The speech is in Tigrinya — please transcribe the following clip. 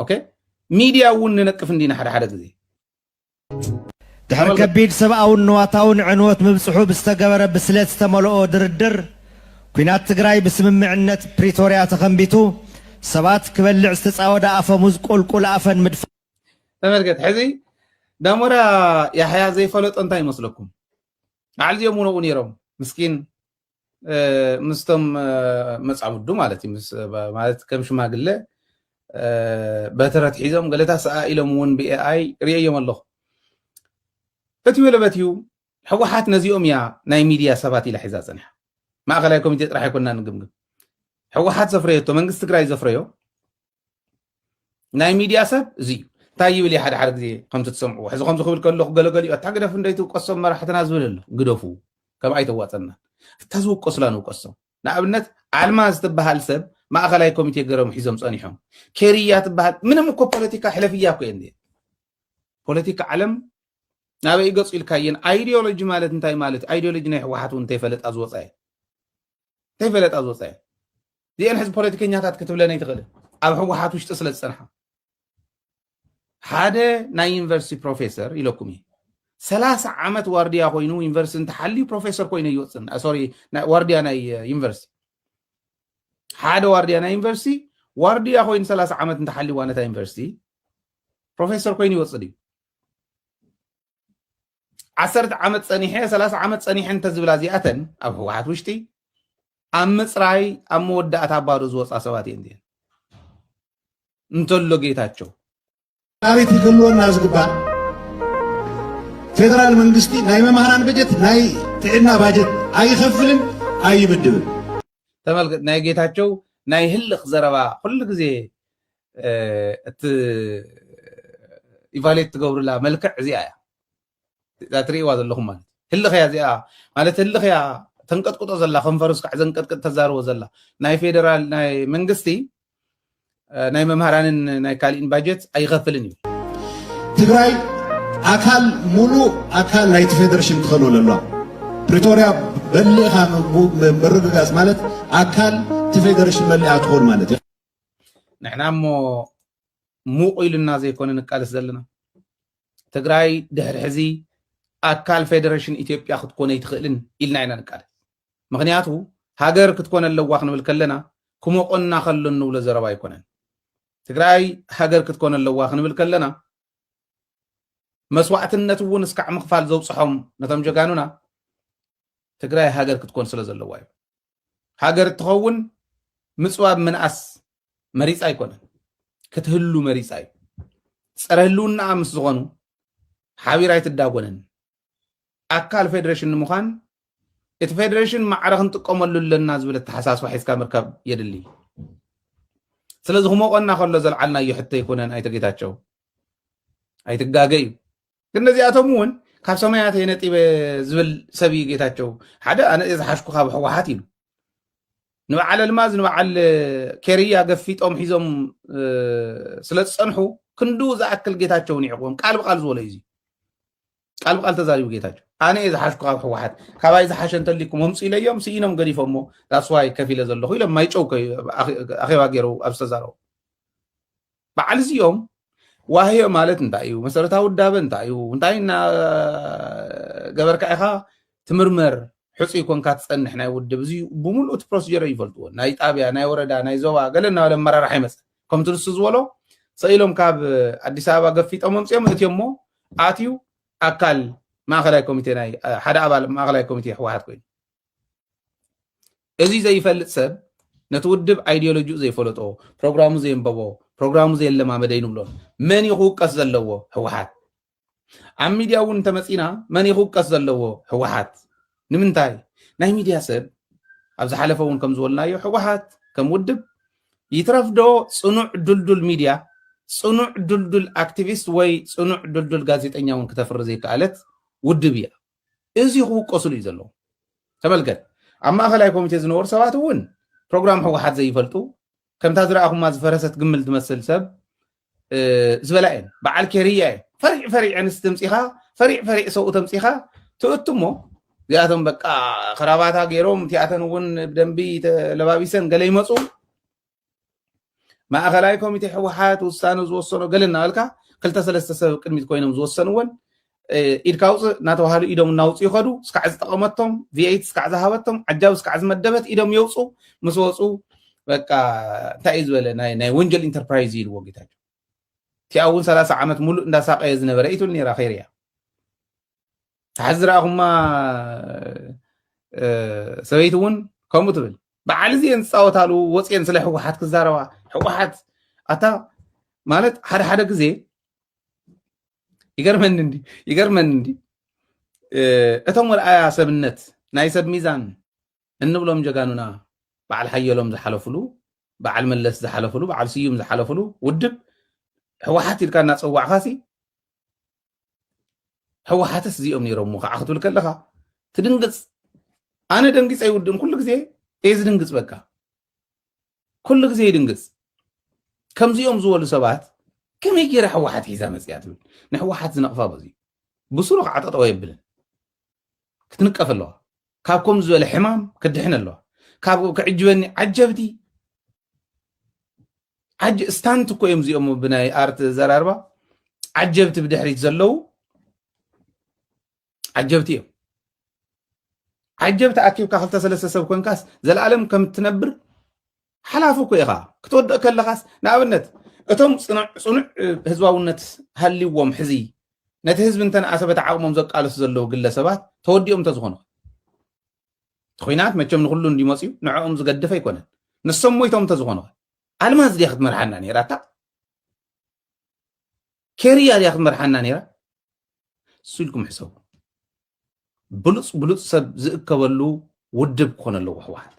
اوكي ميديا ون نقف ندينا حدا غزي دحر كبيد سبعون نواتاون عنوت مبصحو بستقبر بسلات استملؤ دردر كينات تግራይ بسممعنت بريتوريا تخنبيتو سبات كبلع استصاود افموز قلقل افن مدف تمركت حزي دامورا يا حيا زي فلط انت يمسلكم عليهم نو نيرم مسكين مستم مصعبدو مالتي مالت كم شماغله بترت حيزم قالتا سائلهم ون بي اي رييم الله فتيو لبتيو حوحات نزيهم يا ناي ميديا سبات الى حزازنها ما غلايكم يجي راح يكون نغمغم حوحات زفريتو منغست تግራይ زفريو ناي ميديا سب زي تايب لي حد زي كم تسمعوا حزو خمس خبر كله غلغلي اتاغدف انديتو قصم مرحتنا زبلله غدفو كم ايتواصنا تزو قصلانو قصم نابنت علماز تبحال سب ما غلاي كوميتي غرم حزم صنيحهم كيريا تبحال منم كو بوليتيكا حلفيا كو اندي بوليتيكا علم نابي يقص الكاين ايديولوجي مالت انتي مالت ايديولوجي ناي حوحات انت فلت ازوصاي تفلت ازوصاي دي ان حزب بوليتيكينياتات كتب لنا يتغل اب حوحات وش تسلت صنحه حدا ناي يونيفرسيتي بروفيسور يلوكمي 30 عامات وارديا خوينو يونيفرسيتي تحلي بروفيسور كوينه يوصن سوري وارديا ناي يونيفرسيتي حدا وارديا ناي يونيفرسيتي وارديا خوين 30 عامات تحلي وانا تا يونيفرسيتي بروفيسور كوين يوصدي 10 عامات صنيحه 30 عامات صنيحه انت زبلا زياتن اب حوحات وشتي امصراي امودات ابارو زوصا سبات يندي انتلو ጌታቸው አቤት ይገሉና ዝግባን ፌደራል መንግስቲ ናይ መማህራን በጀት ናይ ጥዕና ባጀት አይከፍልም አይብድብም ተመልከት ናይ ጌታቸው ናይ ህልኽ ዘረባ ሁሉ ግዜ እት ኢቫሉዌት ትገብሩላ መልክዕ እዚኣ ዛትሪዋ ዘለኹም ማለት ህልኽ ያ እዚኣ ማለት ህልኽ ያ ተንቀጥቅጦ ዘላ ከንፈርስ ካዕ ዘንቀጥቅጥ ተዛርቦ ዘላ ናይ ፌደራል ናይ መንግስቲ ናይ መማህራንን ናይ ካልኢን ባጀት አይከፍልን እዩ ትግራይ አካል ሙሉ አካል ናይ ፌደሬሽን ትኸለለላ ፕሪቶሪያ በልኻ መረጋጋጽ ማለት አካል ፌደሬሽን መልያ ትኾን ማለት እዩ ንሕናሞ ሙቁይልና ዘይኮነ ንቃለስ ዘለና ትግራይ ድሕሪ ሕዚ አካል ፌደሬሽን ኢትዮጵያ ክትኮነ ይትኽእልን ኢልና ኢና ንቃለስ ምክንያቱ ሃገር ክትኮነ ኣለዋ ክንብል ከለና ኩመቆና ከሎ ንብሎ ዘረባ ኣይኮነን ትግራይ ሃገር ክትኮነ ኣለዋ ክንብል ከለና መስዋዕትነት እውን እስካዕ ምኽፋል ዘውፅሖም ነቶም ጀጋኑና ትግራይ ሃገር ክትኮን ስለ ዘለዋ እዩ ሃገር ትኸውን ምጽዋብ ምንኣስ መሪፃ ኣይኮነን ክትህሉ መሪፃ እዩ ፀረ ህልውና ምስ ዝኾኑ ሓቢራ ይትዳጎነን አካል ፌደሬሽን ንምዃን እቲ ፌደሬሽን ማዕረ ክንጥቀመሉ ኣለና ዝብል ተሓሳስባ ሒዝካ ምርከብ የድሊ ስለዚ ክመቆና ከሎ ዘልዓልናዮ ሕቶ ይኮነን ኣይተጌታቸው ኣይትጋገይ ግን ነዚኣቶም እውን ካብ ሰማያት የነጢበ ዝብል ሰብ እዩ ጌታቸው ሓደ ኣነ ዝሓሽኩ ካብ ሕወሓት ኢሉ ንበዓል ኣልማዝ ንበዓል ኬርያ ገፊጦም ሒዞም ስለ ዝፀንሑ ክንዱ ዝኣክል ጌታቸውን ይዕቅቦም ቃል ብቃል ዝበሎ እዩ ቃል ብቃል ተዛሪቡ ጌታቸው ኣነ ዝሓሽኩ ካብ ሕወሓት ካባይ ዝሓሸ እንተሊኩም ወምፂ ኢለዮም ስኢኖም ገዲፎሞ ዳስዋይ ከፍ ኢለ ዘለኹ ኢሎም ማይጨው ኣኼባ ገይሩ ኣብ ዝተዛረቡ በዓል እዚኦም ዋህዮ ማለት እንታይ እዩ መሰረታዊ ውዳበ እንታይ እዩ እንታይ እና ገበርካ ኢኻ ትምርመር ሕፁይ ኮንካ ትፀንሕ ናይ ውድብ እዚ ብሙሉእ እቲ ፕሮሲጀር ይፈልጥዎ ናይ ጣብያ ናይ ወረዳ ናይ ዞባ ገለና ባለ መራራሕ ይመፅእ ከምቲ ንሱ ዝበሎ ሰኢሎም ካብ ኣዲስ ኣበባ ገፊጦም መምፅኦም እትዮም ሞ ኣትዩ ኣካል ማእኸላይ ኮሚቴ ናይ ሓደ ኣባል ማእኸላይ ኮሚቴ ሕወሓት ኮይኑ እዚ ዘይፈልጥ ሰብ ነቲ ውድብ ኣይዲዮሎጂኡ ዘይፈለጦ ፕሮግራሙ ዘየንበቦ ፕሮግራሙ ዘየለማመደ ይንብሎን መን ይኽውቀስ ዘለዎ ሕወሓት ኣብ ሚድያ እውን ተመፂና መን ይኽውቀስ ዘለዎ ሕወሓት ንምንታይ ናይ ሚድያ ሰብ ኣብ ዝሓለፈ እውን ከም ዝበልናዮ ሕወሓት ከም ውድብ ይትረፍዶ ፅኑዕ ዱልዱል ሚድያ ፅኑዕ ዱልዱል ኣክቲቪስት ወይ ፅኑዕ ዱልዱል ጋዜጠኛ እውን ክተፍሪ ዘይከኣለት ውድብ እያ እዚ ክውቀስሉ እዩ ዘለዎ ተመልከት ኣብ ማእኸላይ ኮሚቴ ዝነበሩ ሰባት እውን ፕሮግራም ሕወሓት ዘይፈልጡ ከምታ ዝረኣኹማ ዝፈረሰት ግምል ትመስል ሰብ ዝበላ እየን በዓል ኬርያ እየን ፈሪዕ ኣንስ ተምፂኻ ፈሪዕ ሰብኡ ተምፂኻ ትእቱ እሞ እዚኣቶም በቃ ክራባታ ገይሮም እቲኣተን እውን ብደንቢ ለባቢሰን ገለ ይመፁ ማእኸላይ ኮሚቴ ሕወሓት ውሳነ ዝወሰኖ ገለና በልካ 2-3 ሰብ ቅድሚት ኮይኖም ዝወሰንዎን ኢድካ ውፅእ እናተባሃሉ ኢዶም እናውፅኡ ይኸዱ እስካዕ ዝጠቐመቶም ቪኤት እስካዕ ዝሃበቶም ዓጃብ እስካዕ ዝመደበት ኢዶም የውፁ ምስ ወፁ በቃ እንታይ እዩ ዝበለ ናይ ወንጀል ኢንተርፕራይዝ ኢልዎ ጌታቸው እቲኣ እውን 30 ዓመት ሙሉእ እንዳሳቀየ ዝነበረ ኢትብል ነራ ኸይርያ ተሓዝራኹማ ሰበይቲ እውን ከምኡ ትብል በዓል እዚአን ዝፃወታሉ ወፅአን ስለ ሕወሓት ክዛረባ ሕወሓት ኣታ ማለት ሓደ ግዜ ይገርመን እንዲ እቶም ወልኣያ ሰብነት ናይ ሰብ ሚዛን እንብሎም ጀጋኑና በዓል ሓየሎም ዝሓለፍሉ በዓል መለስ ዝሓለፍሉ በዓል ስዩም ዝሓለፍሉ ውድብ ሕወሓት ኢልካ እናፀዋዕካሲ ሕወሓትስ እዚኦም ነይሮም ከዓ ክትብል ከለካ ትድንግፅ ኣነ ደንጊፅ ኣይውድን ኩሉ ግዜ እየ ዝድንግፅ በቃ ኩሉ ግዜ ይድንግፅ ከምዚኦም ዝበሉ ሰባት ከመይ ገይራ ሕወሓት ሒዛ መፅያ ትብል ንሕወሓት ዝነቕፋ በዝዩ ብሱሩ ከዓ ጠጠው የብልን ክትንቀፍ ኣለዋ ካብ ከም ዝበለ ሕማም ክድሕን ኣለዋ ካብ ክዕጅበኒ ዓጀብቲ ስታንት እኮ እዮም እዚኦም ብናይ ኣርት ዘራርባ ዓጀብቲ ብድሕሪት ዘለው ዓጀብቲ እዮም ዓጀብቲ ኣኪብካ 2-3 ሰብ ኮንካስ ዘለዓለም ከም እትነብር ሓላፉ እኮ ኢኻ ክትወድቕ ከለኻስ ንኣብነት እቶም ፅኑዕ ህዝባውነት ሃልይዎም ሕዚ ነቲ ህዝቢ እንተነኣሰ በተዓቕሞም ዘቃልሱ ዘለው ግለሰባት ተወዲኦም እንተዝኾኑ ኩናት መቸም ንኩሉ እንዲመፅዩ ንዕኦም ዝገድፍ ኣይኮነን ንሶም ሞይቶም እንተዝኾኑ ኣልማዝ ድያ ክትመርሓና ነይራታ ኬርያ ድያ ክትመርሓና ነይራ እሱ ኢልኩም ሕሰቡ ብሉፅ ሰብ ዝእከበሉ ውድብ ክኾነ ኣለዎ ሕወሓት